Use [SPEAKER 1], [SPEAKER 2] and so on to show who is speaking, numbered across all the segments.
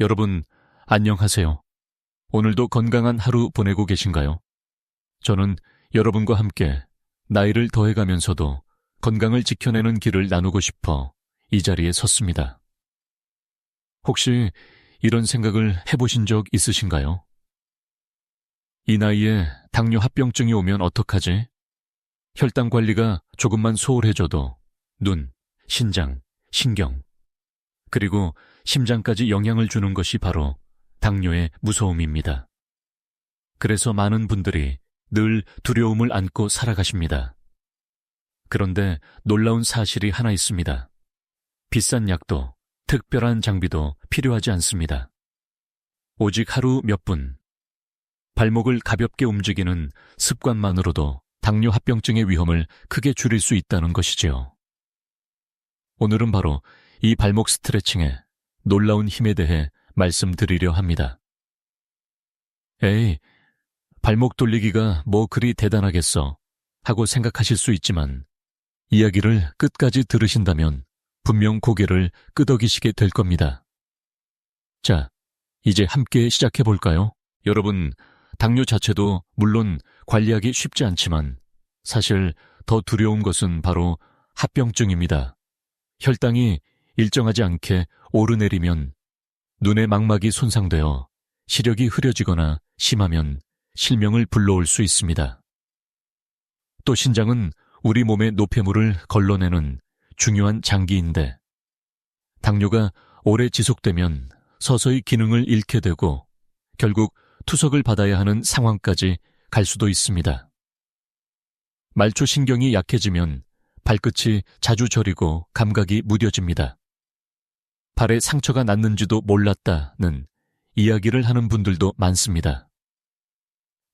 [SPEAKER 1] 여러분, 안녕하세요. 오늘도 건강한 하루 보내고 계신가요? 저는 여러분과 함께 나이를 더해가면서도 건강을 지켜내는 길을 나누고 싶어 이 자리에 섰습니다. 혹시 이런 생각을 해보신 적 있으신가요? 이 나이에 당뇨 합병증이 오면 어떡하지? 혈당 관리가 조금만 소홀해져도 눈, 신장, 신경, 그리고 심장까지 영향을 주는 것이 바로 당뇨의 무서움입니다. 그래서 많은 분들이 늘 두려움을 안고 살아가십니다. 그런데 놀라운 사실이 하나 있습니다. 비싼 약도, 특별한 장비도 필요하지 않습니다. 오직 하루 몇 분, 발목을 가볍게 움직이는 습관만으로도 당뇨 합병증의 위험을 크게 줄일 수 있다는 것이지요. 오늘은 바로 이 발목 스트레칭의 놀라운 힘에 대해 말씀드리려 합니다. 에이, 발목 돌리기가 뭐 그리 대단하겠어 하고 생각하실 수 있지만 이야기를 끝까지 들으신다면 분명 고개를 끄덕이시게 될 겁니다. 자, 이제 함께 시작해볼까요? 여러분, 당뇨 자체도 물론 관리하기 쉽지 않지만 사실 더 두려운 것은 바로 합병증입니다. 혈당이 일정하지 않게 오르내리면 눈의 망막이 손상되어 시력이 흐려지거나 심하면 실명을 불러올 수 있습니다. 또 신장은 우리 몸의 노폐물을 걸러내는 중요한 장기인데 당뇨가 오래 지속되면 서서히 기능을 잃게 되고 결국 투석을 받아야 하는 상황까지 갈 수도 있습니다. 말초 신경이 약해지면 발끝이 자주 저리고 감각이 무뎌집니다. 발에 상처가 났는지도 몰랐다는 이야기를 하는 분들도 많습니다.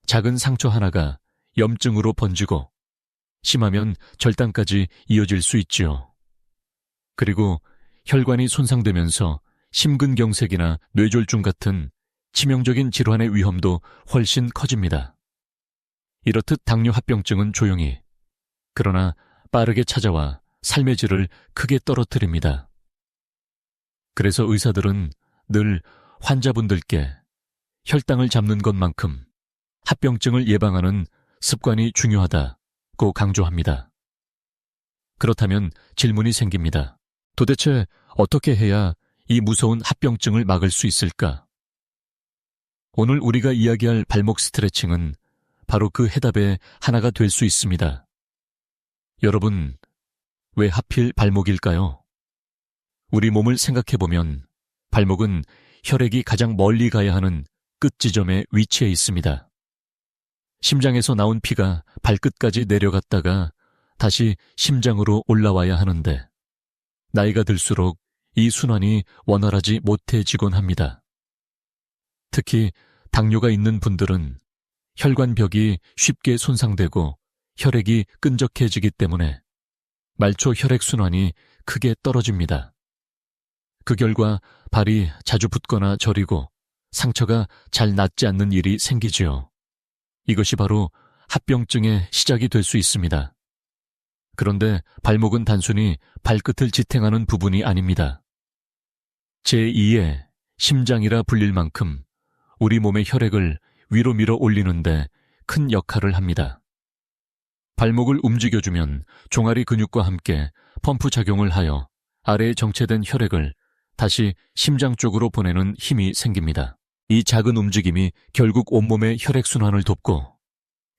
[SPEAKER 1] 작은 상처 하나가 염증으로 번지고 심하면 절단까지 이어질 수 있지요. 그리고 혈관이 손상되면서 심근경색이나 뇌졸중 같은 치명적인 질환의 위험도 훨씬 커집니다. 이렇듯 당뇨 합병증은 조용히, 그러나 빠르게 찾아와 삶의 질을 크게 떨어뜨립니다. 그래서 의사들은 늘 환자분들께 혈당을 잡는 것만큼 합병증을 예방하는 습관이 중요하다고 강조합니다. 그렇다면 질문이 생깁니다. 도대체 어떻게 해야 이 무서운 합병증을 막을 수 있을까? 오늘 우리가 이야기할 발목 스트레칭은 바로 그 해답의 하나가 될 수 있습니다. 여러분, 왜 하필 발목일까요? 우리 몸을 생각해보면 발목은 혈액이 가장 멀리 가야 하는 끝 지점에 위치해 있습니다. 심장에서 나온 피가 발끝까지 내려갔다가 다시 심장으로 올라와야 하는데 나이가 들수록 이 순환이 원활하지 못해지곤 합니다. 특히 당뇨가 있는 분들은 혈관벽이 쉽게 손상되고 혈액이 끈적해지기 때문에 말초 혈액순환이 크게 떨어집니다. 그 결과 발이 자주 붓거나 저리고 상처가 잘 낫지 않는 일이 생기지요. 이것이 바로 합병증의 시작이 될 수 있습니다. 그런데 발목은 단순히 발끝을 지탱하는 부분이 아닙니다. 제2의 심장이라 불릴 만큼 우리 몸의 혈액을 위로 밀어 올리는데 큰 역할을 합니다. 발목을 움직여주면 종아리 근육과 함께 펌프 작용을 하여 아래에 정체된 혈액을 다시 심장 쪽으로 보내는 힘이 생깁니다. 이 작은 움직임이 결국 온몸의 혈액순환을 돕고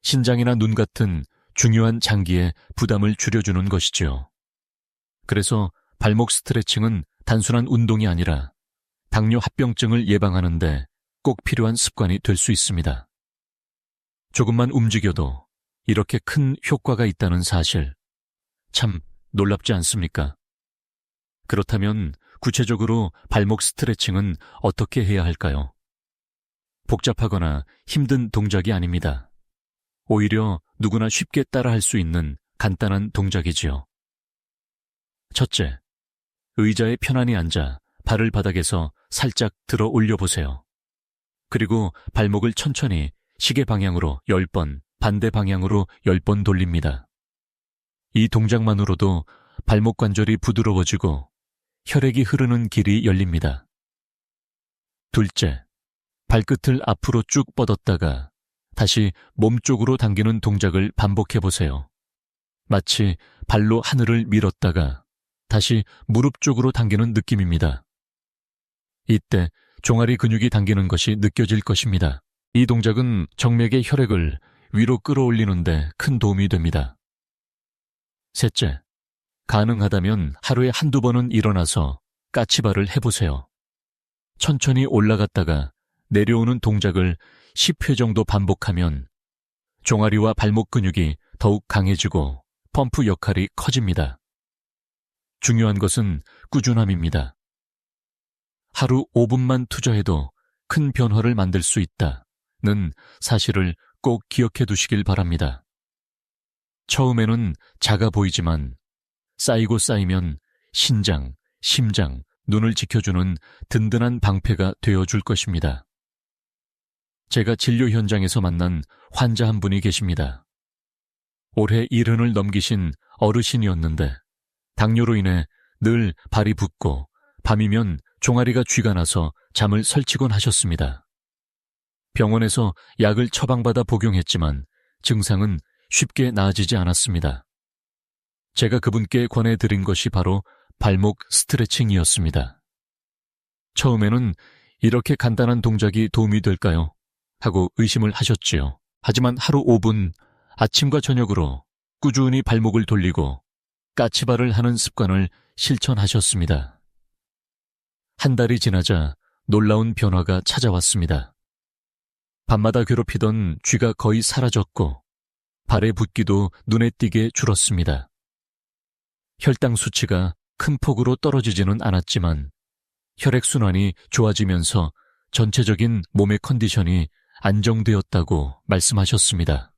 [SPEAKER 1] 신장이나 눈 같은 중요한 장기에 부담을 줄여주는 것이지요. 그래서 발목 스트레칭은 단순한 운동이 아니라 당뇨 합병증을 예방하는 데 꼭 필요한 습관이 될 수 있습니다. 조금만 움직여도 이렇게 큰 효과가 있다는 사실, 참 놀랍지 않습니까? 그렇다면 구체적으로 발목 스트레칭은 어떻게 해야 할까요? 복잡하거나 힘든 동작이 아닙니다. 오히려 누구나 쉽게 따라할 수 있는 간단한 동작이지요. 첫째, 의자에 편안히 앉아 발을 바닥에서 살짝 들어 올려보세요. 그리고 발목을 천천히 시계 방향으로 10번, 반대 방향으로 10번 돌립니다. 이 동작만으로도 발목 관절이 부드러워지고 혈액이 흐르는 길이 열립니다. 둘째, 발끝을 앞으로 쭉 뻗었다가 다시 몸 쪽으로 당기는 동작을 반복해 보세요. 마치 발로 하늘을 밀었다가 다시 무릎 쪽으로 당기는 느낌입니다. 이때 종아리 근육이 당기는 것이 느껴질 것입니다. 이 동작은 정맥의 혈액을 위로 끌어올리는데 큰 도움이 됩니다. 셋째, 가능하다면 하루에 한두 번은 일어나서 까치발을 해보세요. 천천히 올라갔다가 내려오는 동작을 10회 정도 반복하면 종아리와 발목 근육이 더욱 강해지고 펌프 역할이 커집니다. 중요한 것은 꾸준함입니다. 하루 5분만 투자해도 큰 변화를 만들 수 있다는 사실을 꼭 기억해 두시길 바랍니다. 처음에는 작아 보이지만 쌓이고 쌓이면 신장, 심장, 눈을 지켜주는 든든한 방패가 되어줄 것입니다. 제가 진료 현장에서 만난 환자 한 분이 계십니다. 올해 70을 넘기신 어르신이었는데 당뇨로 인해 늘 발이 붓고 밤이면 종아리가 쥐가 나서 잠을 설치곤 하셨습니다. 병원에서 약을 처방받아 복용했지만 증상은 쉽게 나아지지 않았습니다. 제가 그분께 권해드린 것이 바로 발목 스트레칭이었습니다. 처음에는 이렇게 간단한 동작이 도움이 될까요? 하고 의심을 하셨지요. 하지만 하루 5분 아침과 저녁으로 꾸준히 발목을 돌리고 까치발을 하는 습관을 실천하셨습니다. 한 달이 지나자 놀라운 변화가 찾아왔습니다. 밤마다 괴롭히던 쥐가 거의 사라졌고 발의 붓기도 눈에 띄게 줄었습니다. 혈당 수치가 큰 폭으로 떨어지지는 않았지만 혈액순환이 좋아지면서 전체적인 몸의 컨디션이 안정되었다고 말씀하셨습니다.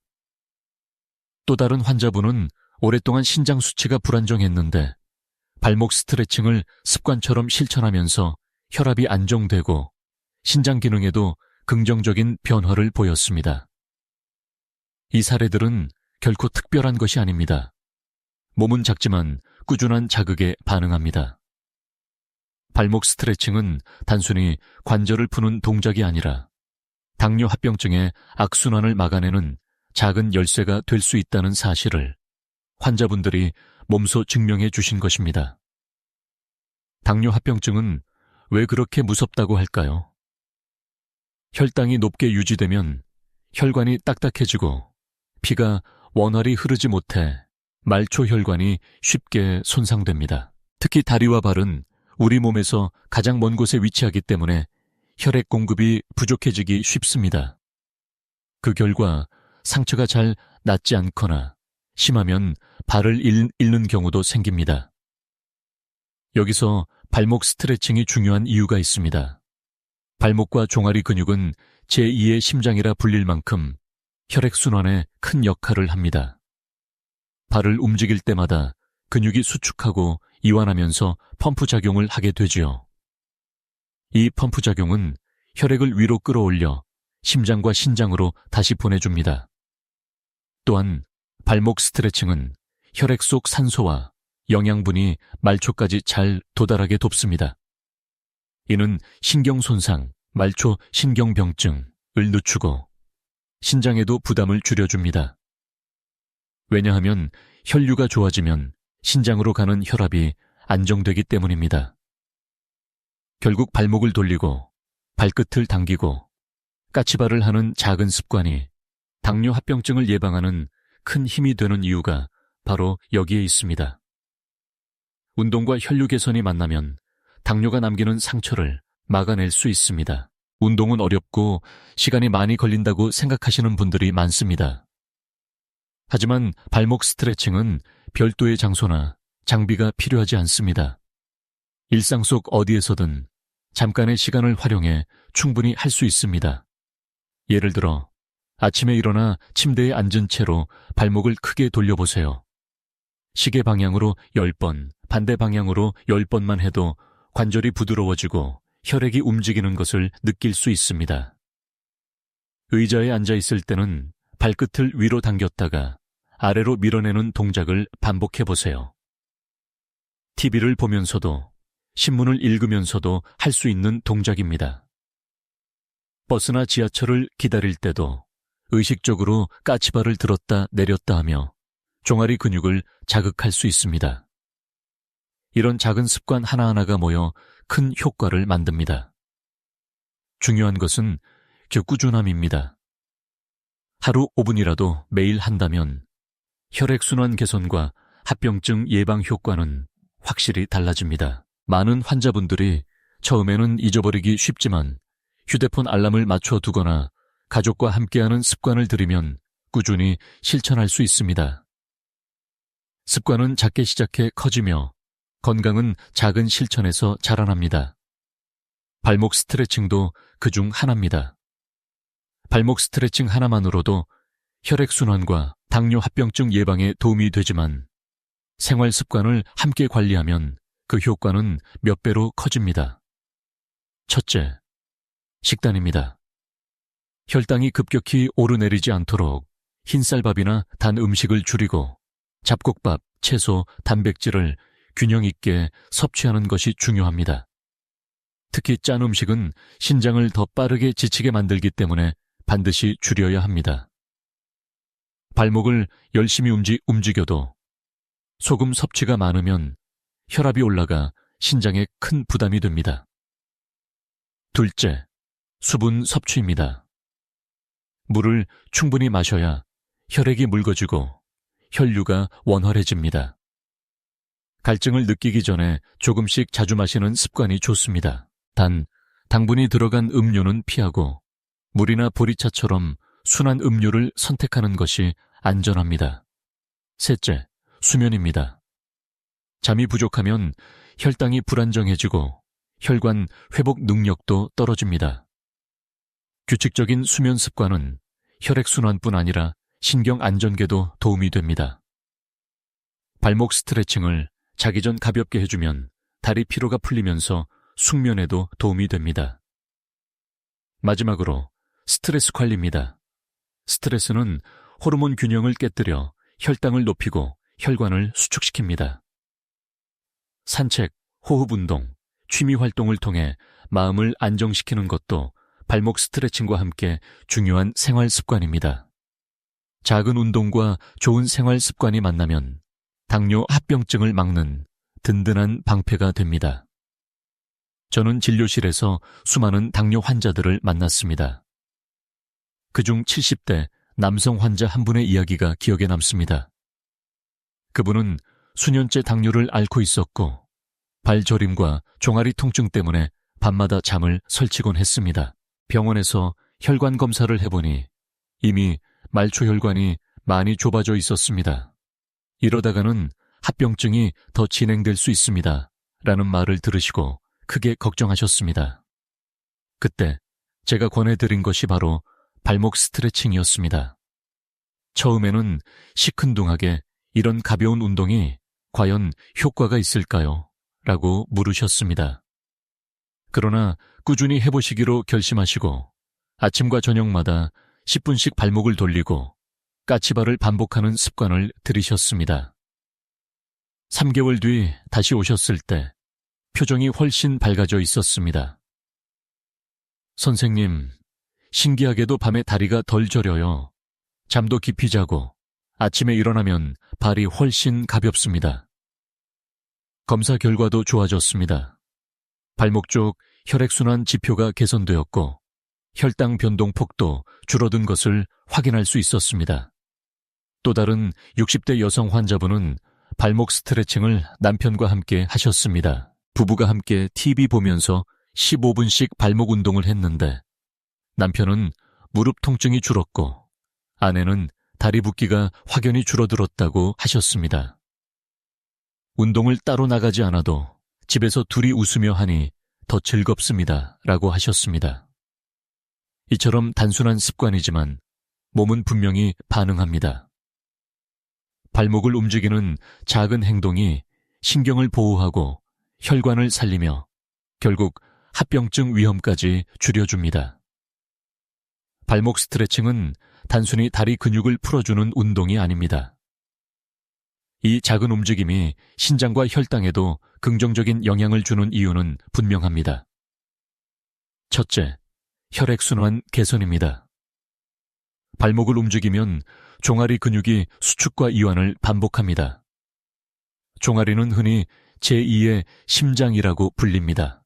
[SPEAKER 1] 또 다른 환자분은 오랫동안 신장 수치가 불안정했는데 발목 스트레칭을 습관처럼 실천하면서 혈압이 안정되고 신장 기능에도 긍정적인 변화를 보였습니다. 이 사례들은 결코 특별한 것이 아닙니다. 몸은 작지만 꾸준한 자극에 반응합니다. 발목 스트레칭은 단순히 관절을 푸는 동작이 아니라 당뇨 합병증의 악순환을 막아내는 작은 열쇠가 될 수 있다는 사실을 환자분들이 몸소 증명해 주신 것입니다. 당뇨 합병증은 왜 그렇게 무섭다고 할까요? 혈당이 높게 유지되면 혈관이 딱딱해지고 피가 원활히 흐르지 못해 말초혈관이 쉽게 손상됩니다. 특히 다리와 발은 우리 몸에서 가장 먼 곳에 위치하기 때문에 혈액 공급이 부족해지기 쉽습니다. 그 결과 상처가 잘 낫지 않거나 심하면 발을 잃는 경우도 생깁니다. 여기서 발목 스트레칭이 중요한 이유가 있습니다. 발목과 종아리 근육은 제2의 심장이라 불릴 만큼 혈액순환에 큰 역할을 합니다. 발을 움직일 때마다 근육이 수축하고 이완하면서 펌프 작용을 하게 되지요. 이 펌프 작용은 혈액을 위로 끌어올려 심장과 신장으로 다시 보내줍니다. 또한 발목 스트레칭은 혈액 속 산소와 영양분이 말초까지 잘 도달하게 돕습니다. 이는 신경 손상, 말초 신경병증을 늦추고 신장에도 부담을 줄여줍니다. 왜냐하면 혈류가 좋아지면 신장으로 가는 혈압이 안정되기 때문입니다. 결국 발목을 돌리고 발끝을 당기고 까치발을 하는 작은 습관이 당뇨 합병증을 예방하는 큰 힘이 되는 이유가 바로 여기에 있습니다. 운동과 혈류 개선이 만나면 당뇨가 남기는 상처를 막아낼 수 있습니다. 운동은 어렵고 시간이 많이 걸린다고 생각하시는 분들이 많습니다. 하지만 발목 스트레칭은 별도의 장소나 장비가 필요하지 않습니다. 일상 속 어디에서든 잠깐의 시간을 활용해 충분히 할 수 있습니다. 예를 들어 아침에 일어나 침대에 앉은 채로 발목을 크게 돌려보세요. 시계 방향으로 10번, 반대 방향으로 10번만 해도 관절이 부드러워지고 혈액이 움직이는 것을 느낄 수 있습니다. 의자에 앉아 있을 때는 발끝을 위로 당겼다가 아래로 밀어내는 동작을 반복해 보세요. TV를 보면서도 신문을 읽으면서도 할 수 있는 동작입니다. 버스나 지하철을 기다릴 때도 의식적으로 까치발을 들었다 내렸다 하며 종아리 근육을 자극할 수 있습니다. 이런 작은 습관 하나하나가 모여 큰 효과를 만듭니다. 중요한 것은 꾸준함입니다. 하루 5분이라도 매일 한다면 혈액순환 개선과 합병증 예방 효과는 확실히 달라집니다. 많은 환자분들이 처음에는 잊어버리기 쉽지만 휴대폰 알람을 맞춰두거나 가족과 함께하는 습관을 들이면 꾸준히 실천할 수 있습니다. 습관은 작게 시작해 커지며 건강은 작은 실천에서 자라납니다. 발목 스트레칭도 그중 하나입니다. 발목 스트레칭 하나만으로도 혈액순환과 당뇨 합병증 예방에 도움이 되지만 생활 습관을 함께 관리하면 그 효과는 몇 배로 커집니다. 첫째, 식단입니다. 혈당이 급격히 오르내리지 않도록 흰쌀밥이나 단 음식을 줄이고 잡곡밥, 채소, 단백질을 균형 있게 섭취하는 것이 중요합니다. 특히 짠 음식은 신장을 더 빠르게 지치게 만들기 때문에 반드시 줄여야 합니다. 발목을 열심히 움직여도 소금 섭취가 많으면 혈압이 올라가 신장에 큰 부담이 됩니다. 둘째, 수분 섭취입니다. 물을 충분히 마셔야 혈액이 묽어지고 혈류가 원활해집니다. 갈증을 느끼기 전에 조금씩 자주 마시는 습관이 좋습니다. 단, 당분이 들어간 음료는 피하고 물이나 보리차처럼 순한 음료를 선택하는 것이 안전합니다. 셋째, 수면입니다. 잠이 부족하면 혈당이 불안정해지고 혈관 회복 능력도 떨어집니다. 규칙적인 수면 습관은 혈액순환뿐 아니라 신경 안정계도 도움이 됩니다. 발목 스트레칭을 자기 전 가볍게 해주면 다리 피로가 풀리면서 숙면에도 도움이 됩니다. 마지막으로 스트레스 관리입니다. 스트레스는 호르몬 균형을 깨뜨려 혈당을 높이고 혈관을 수축시킵니다. 산책, 호흡 운동, 취미 활동을 통해 마음을 안정시키는 것도 발목 스트레칭과 함께 중요한 생활 습관입니다. 작은 운동과 좋은 생활 습관이 만나면 당뇨 합병증을 막는 든든한 방패가 됩니다. 저는 진료실에서 수많은 당뇨 환자들을 만났습니다. 그중 70대 남성 환자 한 분의 이야기가 기억에 남습니다. 그분은 수년째 당뇨를 앓고 있었고 발저림과 종아리 통증 때문에 밤마다 잠을 설치곤 했습니다. 병원에서 혈관 검사를 해보니 이미 말초혈관이 많이 좁아져 있었습니다. 이러다가는 합병증이 더 진행될 수 있습니다. 라는 말을 들으시고 크게 걱정하셨습니다. 그때 제가 권해드린 것이 바로 발목 스트레칭이었습니다. 처음에는 시큰둥하게 이런 가벼운 운동이 과연 효과가 있을까요? 라고 물으셨습니다. 그러나 꾸준히 해보시기로 결심하시고 아침과 저녁마다 10분씩 발목을 돌리고 까치발을 반복하는 습관을 들이셨습니다. 3개월 뒤 다시 오셨을 때 표정이 훨씬 밝아져 있었습니다. 선생님, 신기하게도 밤에 다리가 덜 저려요. 잠도 깊이 자고 아침에 일어나면 발이 훨씬 가볍습니다. 검사 결과도 좋아졌습니다. 발목 쪽 혈액순환 지표가 개선되었고 혈당 변동폭도 줄어든 것을 확인할 수 있었습니다. 또 다른 60대 여성 환자분은 발목 스트레칭을 남편과 함께 하셨습니다. 부부가 함께 TV 보면서 15분씩 발목 운동을 했는데 남편은 무릎 통증이 줄었고 아내는 다리 붓기가 확연히 줄어들었다고 하셨습니다. 운동을 따로 나가지 않아도 집에서 둘이 웃으며 하니 더 즐겁습니다. 라고 하셨습니다. 이처럼 단순한 습관이지만 몸은 분명히 반응합니다. 발목을 움직이는 작은 행동이 신경을 보호하고 혈관을 살리며 결국 합병증 위험까지 줄여줍니다. 발목 스트레칭은 단순히 다리 근육을 풀어주는 운동이 아닙니다. 이 작은 움직임이 신장과 혈당에도 긍정적인 영향을 주는 이유는 분명합니다. 첫째, 혈액순환 개선입니다. 발목을 움직이면 종아리 근육이 수축과 이완을 반복합니다. 종아리는 흔히 제2의 심장이라고 불립니다.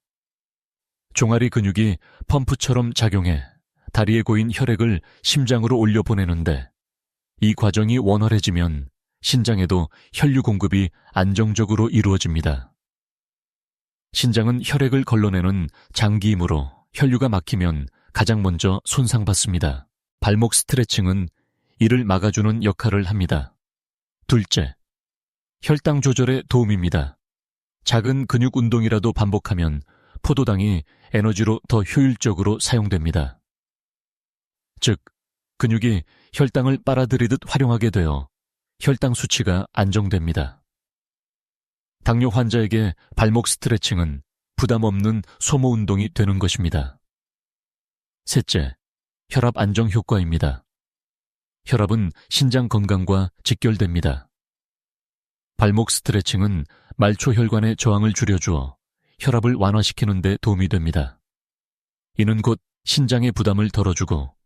[SPEAKER 1] 종아리 근육이 펌프처럼 작용해 다리에 고인 혈액을 심장으로 올려보내는데 이 과정이 원활해지면 신장에도 혈류 공급이 안정적으로 이루어집니다. 신장은 혈액을 걸러내는 장기이므로 혈류가 막히면 가장 먼저 손상받습니다. 발목 스트레칭은 이를 막아주는 역할을 합니다. 둘째, 혈당 조절에 도움입니다. 작은 근육 운동이라도 반복하면 포도당이 에너지로 더 효율적으로 사용됩니다. 즉, 근육이 혈당을 빨아들이듯 활용하게 되어 혈당 수치가 안정됩니다. 당뇨 환자에게 발목 스트레칭은 부담 없는 소모 운동이 되는 것입니다. 셋째, 혈압 안정 효과입니다. 혈압은 신장 건강과 직결됩니다. 발목 스트레칭은 말초 혈관의 저항을 줄여주어 혈압을 완화시키는 데 도움이 됩니다. 이는 곧 신장의 부담을 덜어주고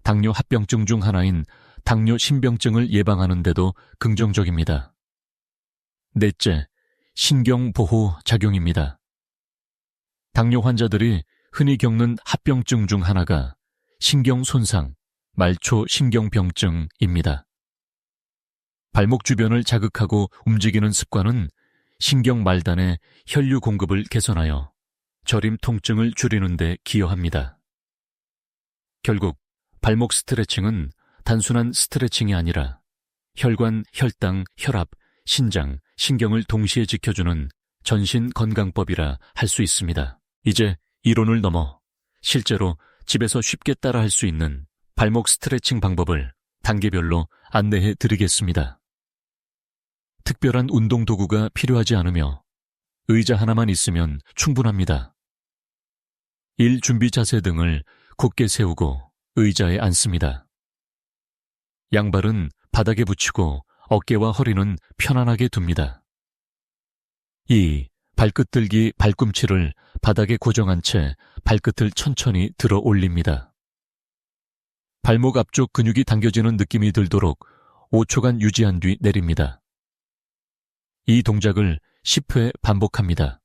[SPEAKER 1] 당뇨 합병증 중 하나인 당뇨 심병증을 예방하는 데도 긍정적입니다. 넷째, 신경보호 작용입니다. 당뇨 환자들이 흔히 겪는 합병증 중 하나가 신경 손상, 말초 신경병증입니다. 발목 주변을 자극하고 움직이는 습관은 신경 말단의 혈류 공급을 개선하여 저림 통증을 줄이는 데 기여합니다. 결국 발목 스트레칭은 단순한 스트레칭이 아니라 혈관, 혈당, 혈압, 신장, 신경을 동시에 지켜주는 전신 건강법이라 할 수 있습니다. 이제 이론을 넘어 실제로 집에서 쉽게 따라할 수 있는 발목 스트레칭 방법을 단계별로 안내해 드리겠습니다. 특별한 운동 도구가 필요하지 않으며 의자 하나만 있으면 충분합니다. 일 준비 자세 등을 곧게 세우고 의자에 앉습니다. 양발은 바닥에 붙이고 어깨와 허리는 편안하게 둡니다. 2. 발끝 들기 발꿈치를 바닥에 고정한 채 발끝을 천천히 들어 올립니다. 발목 앞쪽 근육이 당겨지는 느낌이 들도록 5초간 유지한 뒤 내립니다. 이 동작을 10회 반복합니다.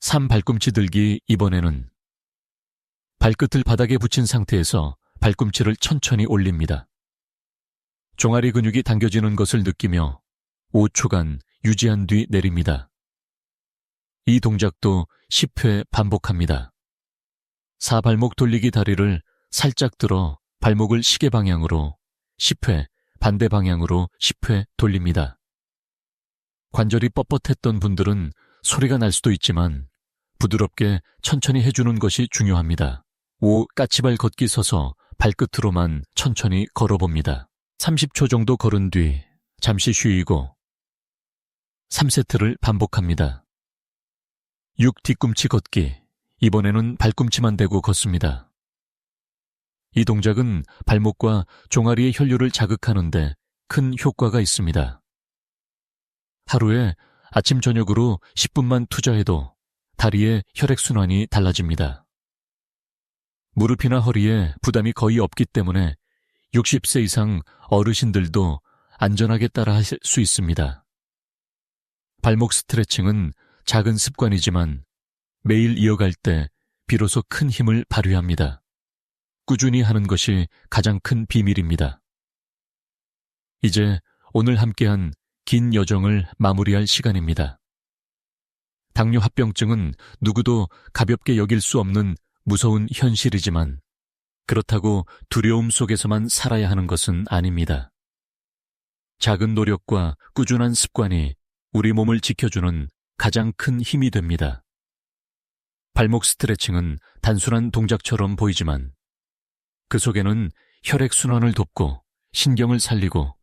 [SPEAKER 1] 3. 발꿈치 들기 이번에는 발끝을 바닥에 붙인 상태에서 발꿈치를 천천히 올립니다. 종아리 근육이 당겨지는 것을 느끼며 5초간 유지한 뒤 내립니다. 이 동작도 10회 반복합니다. 4. 발목 돌리기 다리를 살짝 들어 발목을 시계 방향으로 10회, 반대 방향으로 10회 돌립니다. 관절이 뻣뻣했던 분들은 소리가 날 수도 있지만 부드럽게 천천히 해주는 것이 중요합니다. 5. 까치발 걷기 서서 발끝으로만 천천히 걸어봅니다. 30초 정도 걸은 뒤 잠시 쉬고 3세트를 반복합니다. 6. 뒤꿈치 걷기. 이번에는 발꿈치만 대고 걷습니다. 이 동작은 발목과 종아리의 혈류를 자극하는데 큰 효과가 있습니다. 하루에 아침 저녁으로 10분만 투자해도 다리의 혈액순환이 달라집니다. 무릎이나 허리에 부담이 거의 없기 때문에 60세 이상 어르신들도 안전하게 따라 하실 수 있습니다. 발목 스트레칭은 작은 습관이지만 매일 이어갈 때 비로소 큰 힘을 발휘합니다. 꾸준히 하는 것이 가장 큰 비밀입니다. 이제 오늘 함께한 긴 여정을 마무리할 시간입니다. 당뇨 합병증은 누구도 가볍게 여길 수 없는 무서운 현실이지만 그렇다고 두려움 속에서만 살아야 하는 것은 아닙니다. 작은 노력과 꾸준한 습관이 우리 몸을 지켜주는 가장 큰 힘이 됩니다. 발목 스트레칭은 단순한 동작처럼 보이지만 그 속에는 혈액순환을 돕고 신경을 살리고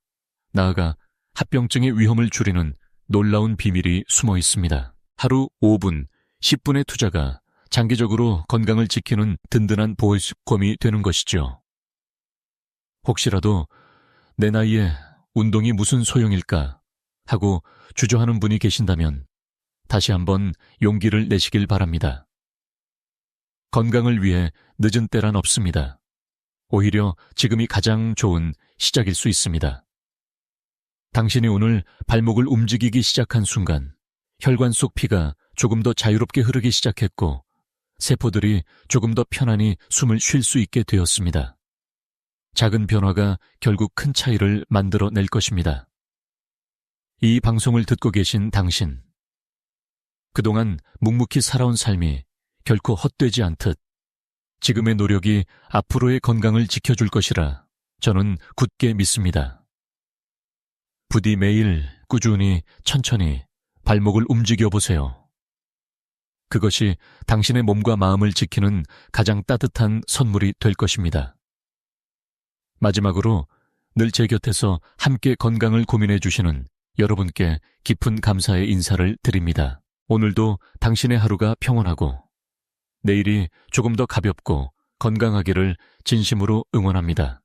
[SPEAKER 1] 나아가 합병증의 위험을 줄이는 놀라운 비밀이 숨어 있습니다. 하루 5분, 10분의 투자가 장기적으로 건강을 지키는 든든한 보호수검이 되는 것이죠. 혹시라도 내 나이에 운동이 무슨 소용일까 하고 주저하는 분이 계신다면 다시 한번 용기를 내시길 바랍니다. 건강을 위해 늦은 때란 없습니다. 오히려 지금이 가장 좋은 시작일 수 있습니다. 당신이 오늘 발목을 움직이기 시작한 순간 혈관 속 피가 조금 더 자유롭게 흐르기 시작했고 세포들이 조금 더 편안히 숨을 쉴 수 있게 되었습니다. 작은 변화가 결국 큰 차이를 만들어낼 것입니다. 이 방송을 듣고 계신 당신, 그동안 묵묵히 살아온 삶이 결코 헛되지 않듯 지금의 노력이 앞으로의 건강을 지켜줄 것이라 저는 굳게 믿습니다. 부디 매일 꾸준히 천천히 발목을 움직여보세요. 그것이 당신의 몸과 마음을 지키는 가장 따뜻한 선물이 될 것입니다. 마지막으로 늘 제 곁에서 함께 건강을 고민해 주시는 여러분께 깊은 감사의 인사를 드립니다. 오늘도 당신의 하루가 평온하고 내일이 조금 더 가볍고 건강하기를 진심으로 응원합니다.